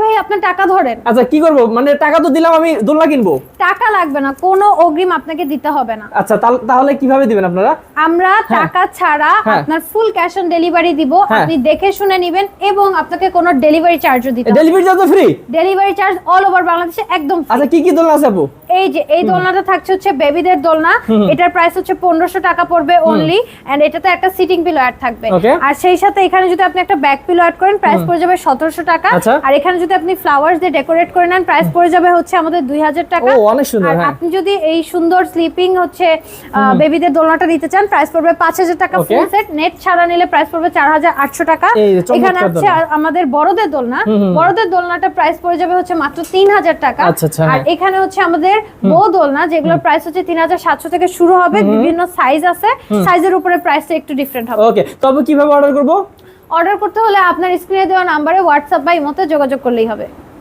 ভাই আপনি টাকা ধরেন। আচ্ছা কি করব, মানে টাকা তো দিলাম, আমি দোলনা কিনবো। টাকা লাগবে না, কোনো অগ্রিম আপনাকে দিতে হবে না। আচ্ছা তাহলে কিভাবে দিবেন আপনারা? আমরা টাকা ছাড়া আপনার ফুল ক্যাশ অন ডেলিভারি দিব, আপনি দেখে শুনে নেবেন এবং আপনাকে কোনো ডেলিভারি চার্জও দিতে হবে না। Delivery charge free? Delivery charge all over বাংলাদেশে একদম ফ্রি। আচ্ছা কি দোলনা আছে আপু? এই যে এই দোলনাটা থাকছে হচ্ছে বেবিদের দোলনা, এটার প্রাইস হচ্ছে 1500 টাকা পড়বে অনলি, এন্ড এটাতে একটা সিটিং পিলো অ্যাড থাকবে। আর সেই সাথে এখানে যদি আপনি একটা ব্যাক পিলো অ্যাড করেন প্রাইস পড়ে যাবে 1700 টাকা। আর এখানে যদি আপনি ফ্লাওয়ার্স দিয়ে ডেকোরেট করে নেন প্রাইস পড়ে যাবে হচ্ছে আমাদের 2000 টাকা। ও অনেক সুন্দর। আর আপনি যদি এই সুন্দর স্লিপিং হচ্ছে বেবিদের দোলনাটা নিতে চান প্রাইস পড়বে 5000 টাকা ফুল সেট, নেট ছাড়া নিলে প্রাইস পড়বে 4800 টাকা। এখানে আছে আমাদের বড়দের দোলনা, বড়দের দোলনাটা প্রাইস পড়ে যাবে হচ্ছে মাত্র 3000 টাকা। আর এখানে হচ্ছে আমাদের বউ দোলনা যেগুলোর প্রাইস হচ্ছে 3700 থেকে শুরু হবে, বিভিন্ন সাইজ আছে, সাইজের উপরে প্রাইসটা একটু ডিফারেন্ট হবে। ওকে, তবে কিভাবে অর্ডার করব? অর্ডার করতে হলে আপনার স্ক্রিনে দেওয়া নম্বরে হোয়াটসঅ্যাপ বা ইমোতে যোগাযোগ করলেই হবে।